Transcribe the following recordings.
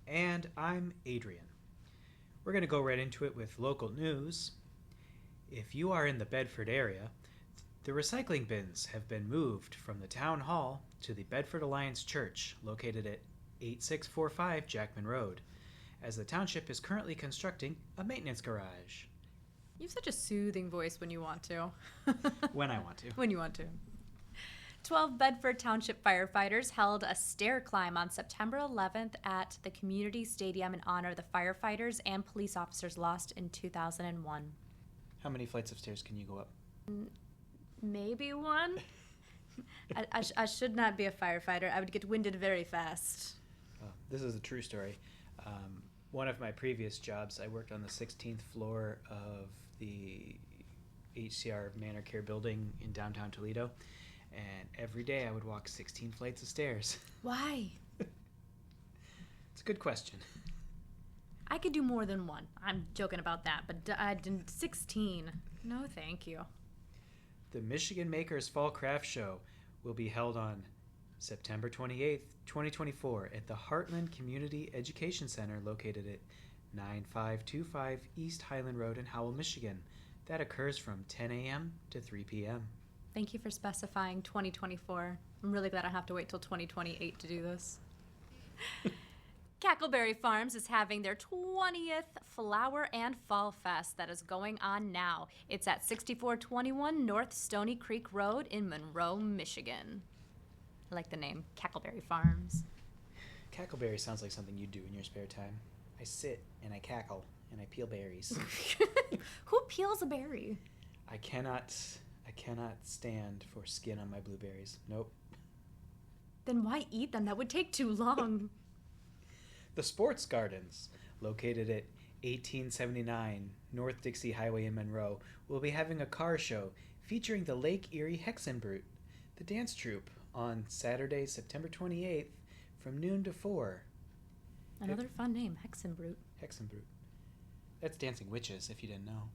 And I'm Adrian. We're going to go right into it with local news. If you are in the Bedford area, the recycling bins have been moved from the town hall to the Bedford Alliance Church, located at 8645 Jackman Road, as the township is currently constructing a maintenance garage. You have such a soothing voice when you want to. When I want to. When you want to. 12 Bedford Township firefighters held a stair climb on September 11th at the community stadium in honor of the firefighters and police officers lost in 2001. How many flights of stairs can you go up? Maybe one. I should not be a firefighter. I would get winded very fast. This is a true story. One of my previous jobs, I worked on the 16th floor of the HCR Manor Care building in downtown Toledo, and every day I would walk 16 flights of stairs. Why? It's a good question. I could do more than one. I'm joking about that, but I didn't. 16. No, thank you. The Michigan Makers Fall Craft Show will be held on September 28th, 2024 at the Heartland Community Education Center located at 9525 East Highland Road in Howell, Michigan. That occurs from 10 a.m. to 3 p.m. Thank you for specifying 2024. I'm really glad I have to wait till 2028 to do this. Cackleberry Farms is having their 20th Flower and Fall Fest that is going on now. It's at 6421 North Stony Creek Road in Monroe, Michigan. I like the name, Cackleberry Farms. Cackleberry sounds like something you do in your spare time. I sit and I cackle and I peel berries. Who peels a berry? I cannot stand for skin on my blueberries. Nope. Then why eat them? That would take too long. The Sports Gardens, located at 1879 North Dixie Highway in Monroe, will be having a car show featuring the Lake Erie Hexenbrut, the dance troupe, on Saturday, September 28th from noon to 4. Another fun name, Hexenbrut. Hexenbrut. That's Dancing Witches, if you didn't know.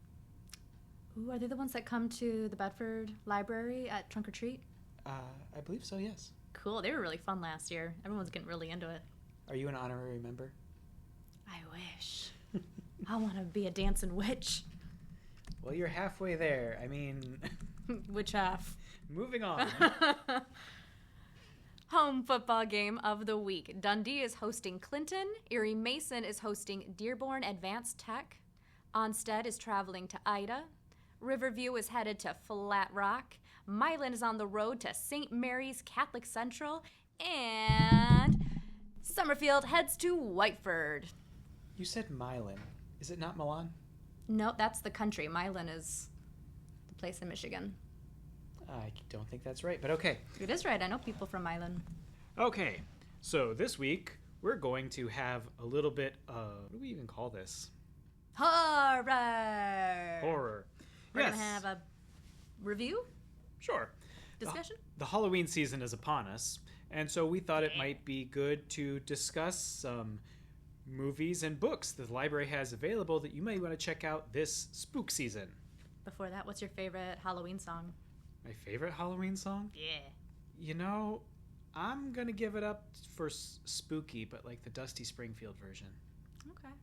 Ooh, are they the ones that come to the Bedford Library at Trunk or Treat? I believe so, yes. Cool. They were really fun last year. Everyone's getting really into it. Are you an honorary member? I wish. I want to be a dancing witch. Well, you're halfway there. I mean... Which half? Moving on. Home football game of the week. Dundee is hosting Clinton. Erie Mason is hosting Dearborn Advanced Tech. Onstead is traveling to Ida. Riverview is headed to Flat Rock. Milan is on the road to St. Mary's Catholic Central. And Summerfield heads to Whiteford. You said Milan. Is it not Milan? No, that's the country. Milan is the place in Michigan. I don't think that's right, but okay. It is right. I know people from Milan. Okay, so this week we're going to have a little bit of, what do we even call this? Horror. Horror. We're going to have a review? Sure. Discussion? The Halloween season is upon us, and so we thought it might be good to discuss some movies and books the library has available that you may want to check out this spook season. Before that, what's your favorite Halloween song? My favorite Halloween song? Yeah. You know, I'm going to give it up for spooky, but like the Dusty Springfield version. Okay.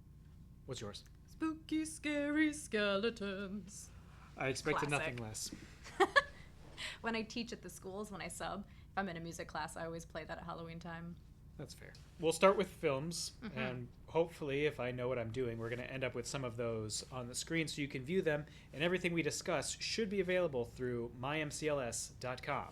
What's yours? Spooky, scary skeletons. I expected Classic. nothing less. When I teach at the schools, when I sub, if I'm in a music class, I always play that at Halloween time. That's fair. We'll start with films, and hopefully, if I know what I'm doing, we're going to end up with some of those on the screen so you can view them, and everything we discuss should be available through mymcls.com.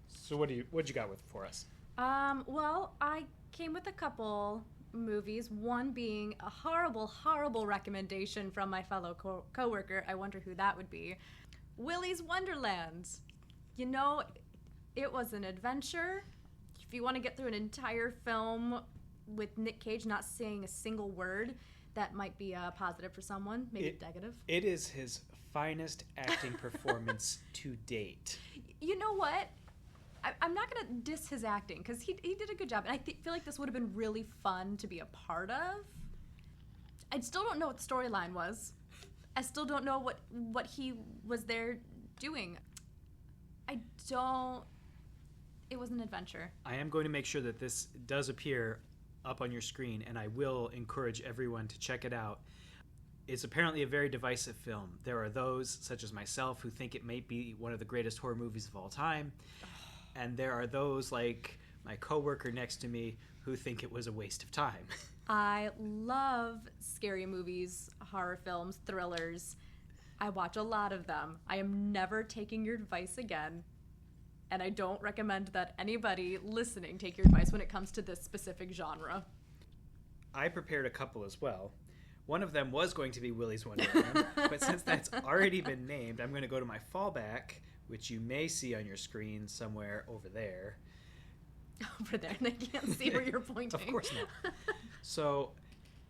So what'd you got for us? Well, I came with a couple movies, one being a horrible, horrible recommendation from my fellow coworker. I wonder who that would be. Willy's Wonderland. You know, it was an adventure. If you want to get through an entire film with Nick Cage not saying a single word, that might be positive for someone, maybe negative. It is his finest acting performance to date. You know what? I'm not going to diss his acting, because he did a good job, and I feel like this would have been really fun to be a part of. I still don't know what the storyline was. I still don't know what he was there doing. It was an adventure. I am going to make sure that this does appear up on your screen, and I will encourage everyone to check it out. It's apparently a very divisive film. There are those, such as myself, who think it may be one of the greatest horror movies of all time. And there are those, like my coworker next to me, who think it was a waste of time. I love scary movies, horror films, thrillers. I watch a lot of them. I am never taking your advice again. And I don't recommend that anybody listening take your advice when it comes to this specific genre. I prepared a couple as well. One of them was going to be Willy's Wonderland, but since that's already been named, I'm going to go to my fallback, which you may see on your screen somewhere over there. Over there, and they can't see where you're pointing. Of course not. So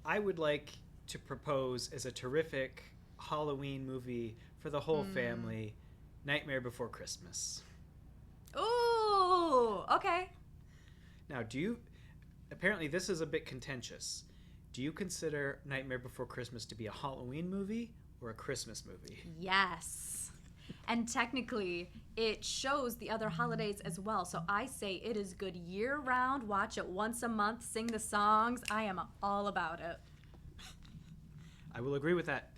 I would like to propose as a terrific Halloween movie for the whole family, Nightmare Before Christmas. Ooh, okay. Now, apparently this is a bit contentious. Do you consider Nightmare Before Christmas to be a Halloween movie or a Christmas movie? Yes. And technically, it shows the other holidays as well. So I say it is good year-round. Watch it once a month. Sing the songs. I am all about it. I will agree with that.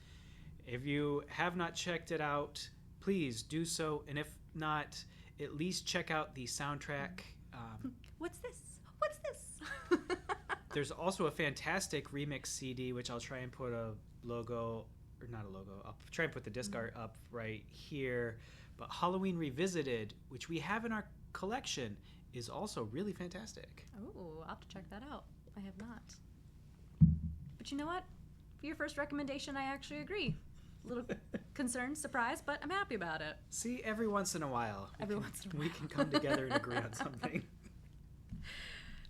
If you have not checked it out, please do so. And if not, at least check out the soundtrack. What's this? What's this? There's also a fantastic remix CD, which I'll try and put a logo, or not a logo, I'll try and put the disc art up right here. But Halloween Revisited, which we have in our collection, is also really fantastic. Oh, I'll have to check that out. I have not. But you know what? For your first recommendation, I actually agree. A little concerned, surprised, but I'm happy about it. See, every once in a while, we we can come together and agree on something.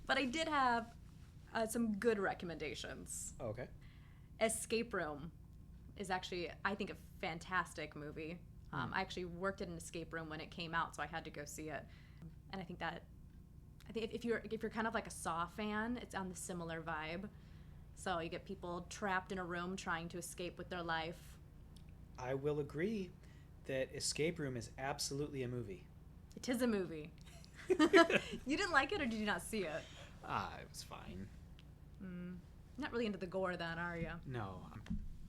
But I did have some good recommendations. Okay. Escape Room is actually, I think, a fantastic movie. I actually worked at an escape room when it came out, so I had to go see it. And I think if you're kind of like a Saw fan, it's on the similar vibe. So you get people trapped in a room trying to escape with their life. I will agree that Escape Room is absolutely a movie. It is a movie. You didn't like it, or did you not see it? It was fine. Not really into the gore then, are you? No.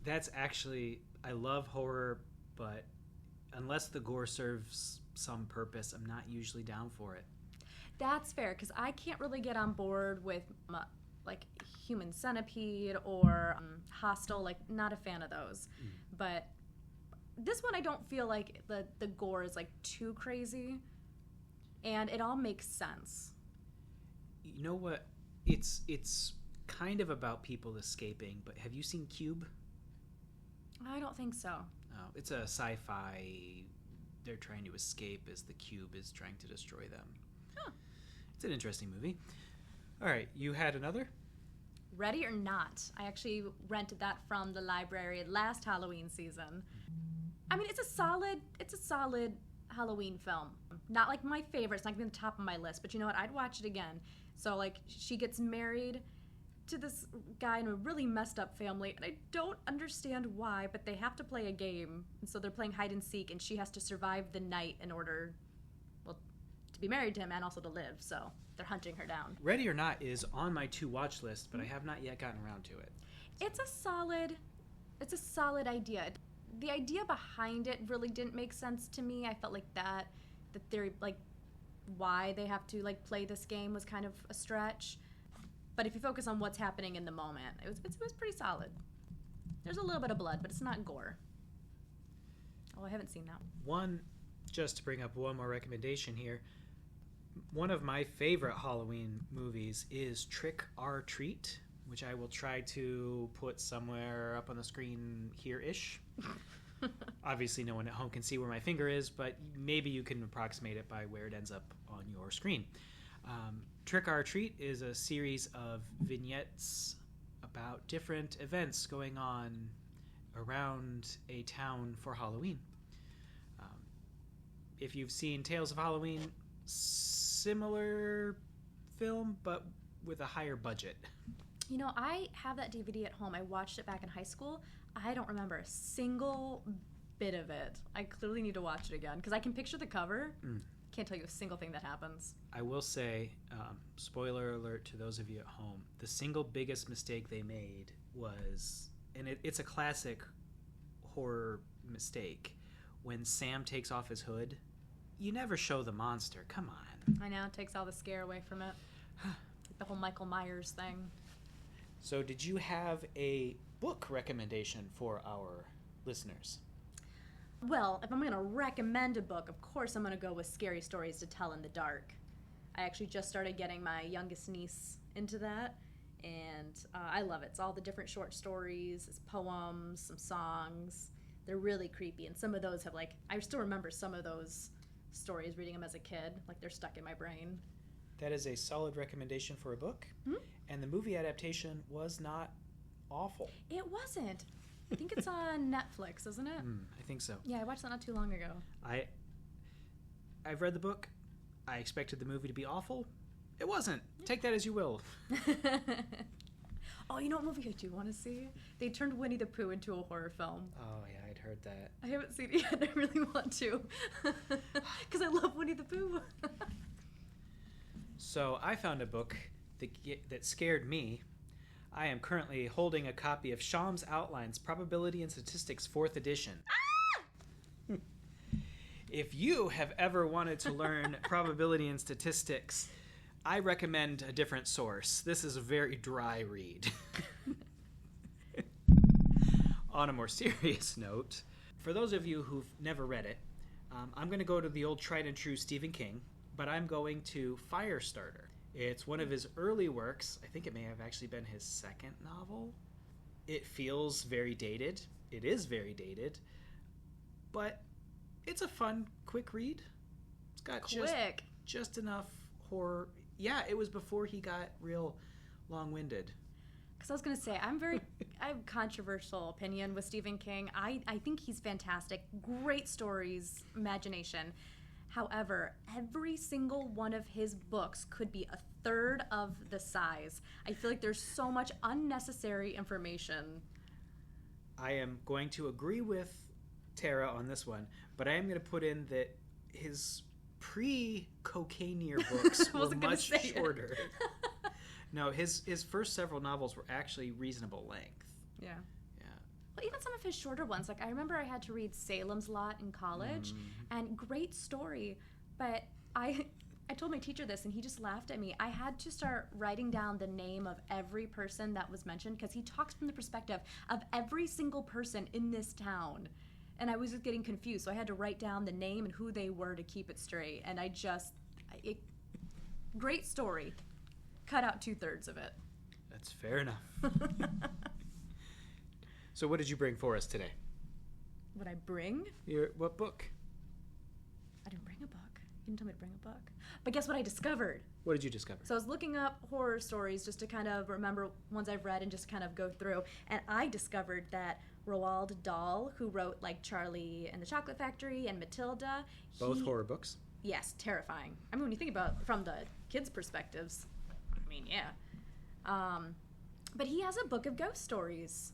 That's actually, I love horror, but unless the gore serves some purpose, I'm not usually down for it. That's fair, because I can't really get on board with like Human Centipede or Hostel. Like, not a fan of those. But this one, I don't feel like the gore is like too crazy, and it all makes sense. You know what? It's kind of about people escaping, but have you seen Cube? I don't think so. Oh, it's a sci-fi. They're trying to escape as the cube is trying to destroy them. Huh. It's an interesting movie. All right, you had another? Ready or Not. I actually rented that from the library last Halloween season. I mean, it's a solid Halloween film. Not like my favorite. It's not going to be the top of my list, but you know what? I'd watch it again. So, like, she gets married to this guy in a really messed up family, and I don't understand why, but they have to play a game. And so they're playing hide and seek, and she has to survive the night in order, well, to be married to him and also to live. So they're hunting her down. Ready or Not is on my to-watch list, but I have not yet gotten around to it. It's a solid idea. The idea behind it really didn't make sense to me. I felt like the theory, like, why they have to, like, play this game was kind of a stretch. But if you focus on what's happening in the moment, it was pretty solid. There's a little bit of blood, but it's not gore. Oh, I haven't seen that. Just to bring up one more recommendation here, one of my favorite Halloween movies is Trick or Treat, which I will try to put somewhere up on the screen here-ish. Obviously, no one at home can see where my finger is, but maybe you can approximate it by where it ends up on your screen. Trick or Treat is a series of vignettes about different events going on around a town for Halloween. If you've seen Tales of Halloween, similar film, but with a higher budget. You know, I have that DVD at home. I watched it back in high school. I don't remember a single bit of it. I clearly need to watch it again because I can picture the cover, Can't tell you a single thing that happens. I will say, spoiler alert to those of you at home, the single biggest mistake they made was, and it's a classic horror mistake, when Sam takes off his hood, you never show the monster. Come on. I know, it takes all the scare away from it. The whole Michael Myers thing. So did you have a book recommendation for our listeners? Well, if I'm going to recommend a book, of course I'm going to go with Scary Stories to Tell in the Dark. I actually just started getting my youngest niece into that, and I love it. It's all the different short stories, it's poems, some songs. They're really creepy, and some of those have, like, I still remember some of those stories, reading them as a kid. Like, they're stuck in my brain. That is a solid recommendation for a book, and the movie adaptation was not awful. It wasn't. I think it's on Netflix, isn't it? I think so. Yeah, I watched that not too long ago. I've read the book. I expected the movie to be awful. It wasn't. Take that as you will. Oh, you know what movie I do want to see? They turned Winnie the Pooh into a horror film. Oh, yeah, I'd heard that. I haven't seen it yet. I really want to. Because I love Winnie the Pooh. So I found a book that scared me. I am currently holding a copy of Sham's Outlines, Probability and Statistics, 4th edition. Ah! If you have ever wanted to learn probability and statistics, I recommend a different source. This is a very dry read. On a more serious note, for those of you who've never read it, I'm going to go to the old tried and true Stephen King, but I'm going to Firestarter. It's one of his early works. I think it may have actually been his second novel. It feels very dated. It is very dated. But it's a fun, quick read. It's got just enough horror. Yeah, it was before he got real long-winded. Because I was going to say, I have a controversial opinion with Stephen King. I think he's fantastic. Great stories, imagination. However, every single one of his books could be a third of the size. I feel like there's so much unnecessary information. I am going to agree with Tara on this one, but I am going to put in that his pre-Cocaine books were much shorter. No, his first several novels were actually reasonable length. Yeah. Well, even some of his shorter ones, like I remember I had to read Salem's Lot in college, and great story, but I told my teacher this, and he just laughed at me. I had to start writing down the name of every person that was mentioned, because he talks from the perspective of every single person in this town, and I was just getting confused, so I had to write down the name and who they were to keep it straight, and great story. Cut out 2/3 of it. That's fair enough. So what did you bring for us today? What I bring? What book? I didn't bring a book. You didn't tell me to bring a book. But guess what I discovered? What did you discover? So I was looking up horror stories just to kind of remember ones I've read and just kind of go through. And I discovered that Roald Dahl, who wrote like Charlie and the Chocolate Factory and Matilda. Both horror books? Yes, terrifying. I mean, when you think about from the kids' perspectives, I mean, yeah. But he has a book of ghost stories.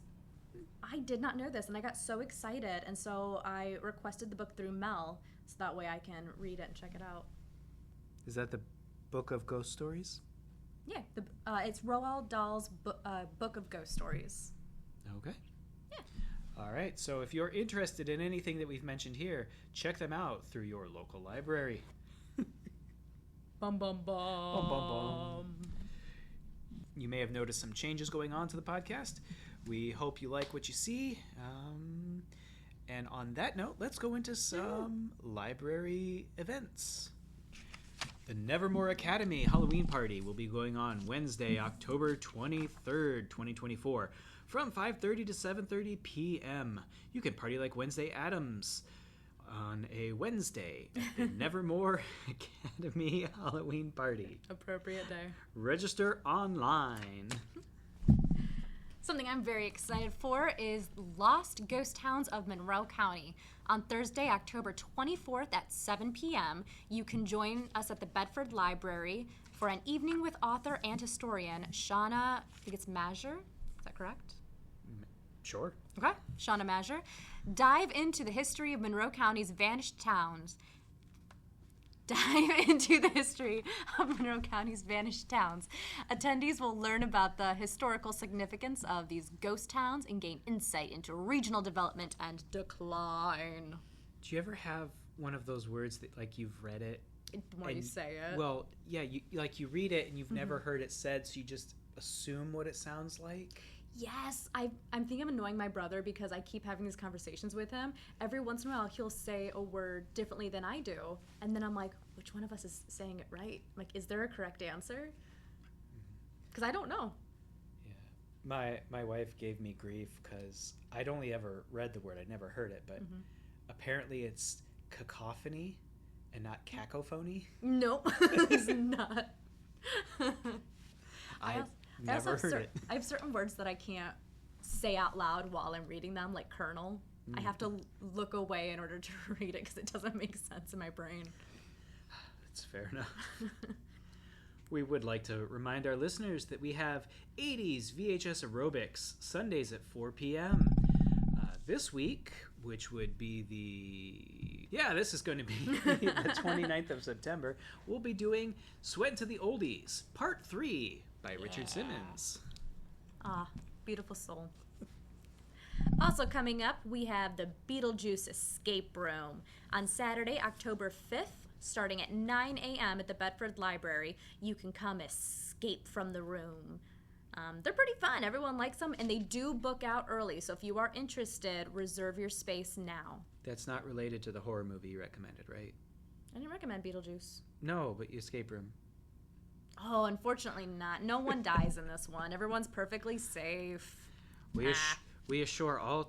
I did not know this, and I got so excited, and so I requested the book through Mel, so that way I can read it and check it out. Is that the Book of Ghost Stories? Yeah, it's Roald Dahl's Book of Ghost Stories. Okay. Yeah. All right, so if you're interested in anything that we've mentioned here, check them out through your local library. Bum, bum, bum. Bum, bum, bum. You may have noticed some changes going on to the podcast. We hope you like what you see. And on that note, let's go into some library events. The Nevermore Academy Halloween Party will be going on Wednesday, October 23rd, 2024, from 5:30 to 7:30 p.m. You can party like Wednesday Addams on a Wednesday at the Nevermore Academy Halloween Party. Appropriate day. Register online. Something I'm very excited for is Lost Ghost Towns of Monroe County. On Thursday, October 24th at 7 p.m., you can join us at the Bedford Library for an evening with author and historian Shauna, I think it's Mazur, is that correct? Sure. Okay, Shauna Mazur. Dive into the history of Monroe County's vanished towns. dive into the history of Monroe County's vanished towns. Attendees will learn about the historical significance of these ghost towns and gain insight into regional development and decline. Do you ever have one of those words that, like, you've read it? The more you say it. Well, yeah, you read it and you've never heard it said, so you just assume what it sounds like? Yes, I think I'm annoying my brother because I keep having these conversations with him. Every once in a while, he'll say a word differently than I do. And then I'm like, which one of us is saying it right? Like, is there a correct answer? Because I don't know. Yeah. My wife gave me grief because I'd only ever read the word. I'd never heard it. But apparently it's cacophony and not cacophony. Nope, it's not. I've never heard it. I have certain words that I can't say out loud while I'm reading them, like Colonel. I have to look away in order to read it because it doesn't make sense in my brain. That's fair enough. We would like to remind our listeners that we have 80s VHS Aerobics Sundays at 4 p.m. This week, which would be this is going to be the 29th of September, we'll be doing Sweat to the Oldies, Part 3 by Richard Simmons. Ah, beautiful soul. Also coming up, we have the Beetlejuice Escape Room on Saturday, October 5th, starting at 9 a.m. at the Bedford Library. You can come escape from the room. They're pretty fun. Everyone likes them, and they do book out early. So if you are interested, reserve your space now. That's not related to the horror movie you recommended, right? I didn't recommend Beetlejuice. No, but Escape Room. Oh, unfortunately not. No one dies in this one. Everyone's perfectly safe. We assure all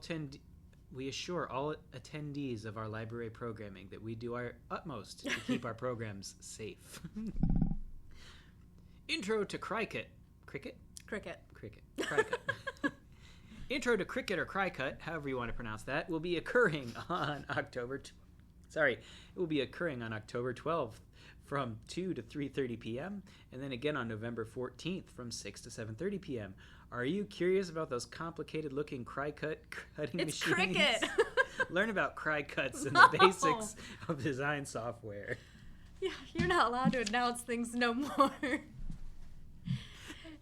attendees of our library programming that we do our utmost to keep our programs safe. Intro to Cricket. Cricket? Cricket. Cricket. Intro to Cricket or Cricut, however you want to pronounce that, will be occurring on October 12th from 2 to 3:30 p.m. and then again on November 14th from 6 to 7:30 p.m. Are you curious about those complicated-looking Cricut cutting machines? It's Cricket! Learn about Cricuts and the basics of design software. Yeah, you're not allowed to announce things no more.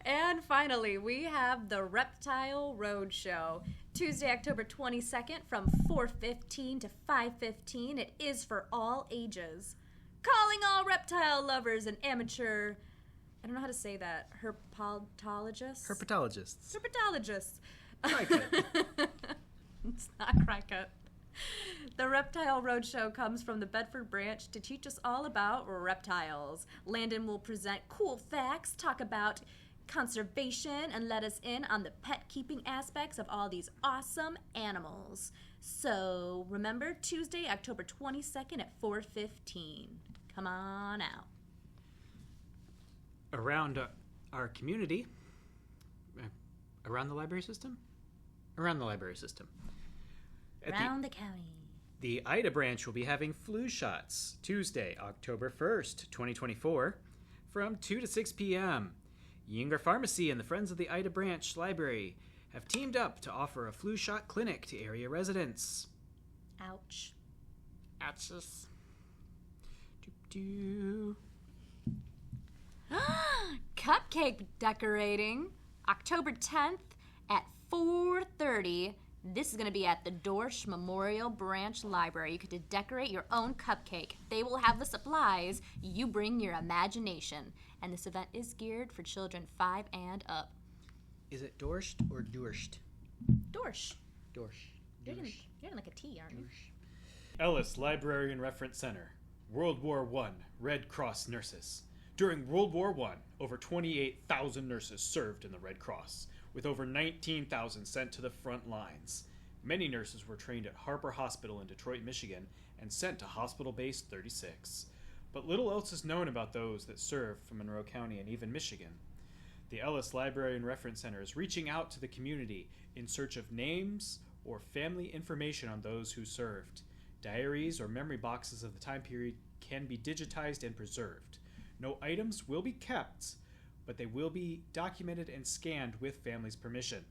And finally, we have the Reptile Roadshow. Tuesday, October 22nd from 4:15 to 5:15. It is for all ages. Calling all reptile lovers and amateur, I don't know how to say that, herpetologists? Herpetologists. Cricut. It's not Cricut. The Reptile Roadshow comes from the Bedford branch to teach us all about reptiles. Landon will present cool facts, talk about conservation, and let us in on the pet keeping aspects of all these awesome animals. So remember, Tuesday, October 22nd at 4:15. Come on out. Around our community, around the library system? Around the library system. Around the county. The Ida branch will be having flu shots Tuesday, October 1st, 2024, from 2 to 6 p.m. Yinger Pharmacy and the Friends of the Ida Branch Library have teamed up to offer a flu shot clinic to area residents. Ouch. Ouches. Doo-doo. Cupcake decorating, October 10th at 4:30. This is going to be at the Dorsch Memorial Branch Library. You get to decorate your own cupcake. They will have the supplies. You bring your imagination. And this event is geared for children 5 and up. Is it Dorscht or Dorscht? Dorsch. Dorsch. You're getting like a T, aren't you? Ellis Library and Reference Center. World War I Red Cross nurses. During World War I, over 28,000 nurses served in the Red Cross, with over 19,000 sent to the front lines. Many nurses were trained at Harper Hospital in Detroit, Michigan, and sent to Hospital Base 36. But little else is known about those that served from Monroe County and even Michigan. The Ellis Library and Reference Center is reaching out to the community in search of names or family information on those who served. Diaries or memory boxes of the time period can be digitized and preserved. No items will be kept, but they will be documented and scanned with family's permission.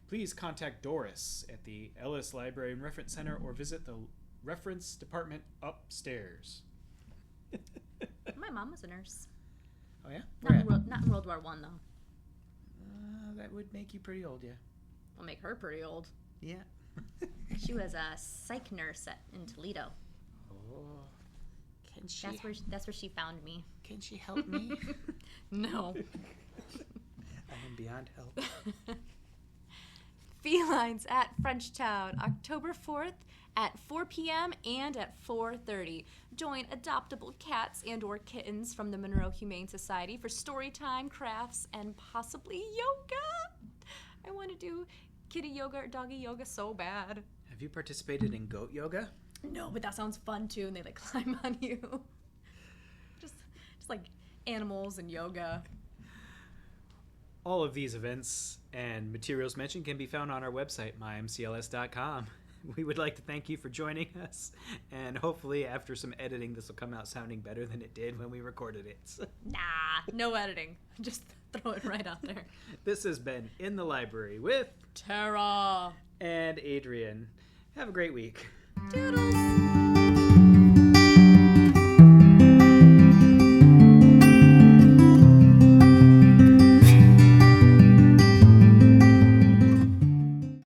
Please contact Doris at the Ellis Library and Reference Center or visit the reference department upstairs. My mom was a nurse. Oh, yeah? Not in World War One, though. That would make you pretty old, yeah. I'll make her pretty old. Yeah. She was a psych nurse in Toledo. Oh. Can she... That's where she found me. Can she help me? No. I am beyond help. Felines at Frenchtown, October 4th at 4 p.m. and at 4:30. Join adoptable cats and or kittens from the Monroe Humane Society for story time, crafts, and possibly yoga. I want to do kitty yoga or doggy yoga so bad. Have you participated in goat yoga? No, but that sounds fun too, and they like climb on you. just like animals and yoga. All of these events and materials mentioned can be found on our website, mymcls.com. We would like to thank you for joining us, and hopefully after some editing this will come out sounding better than it did when we recorded it. Nah, no editing. Just throw it right out there. This has been In the Library with Tara and Adrian. Have a great week. Doodles!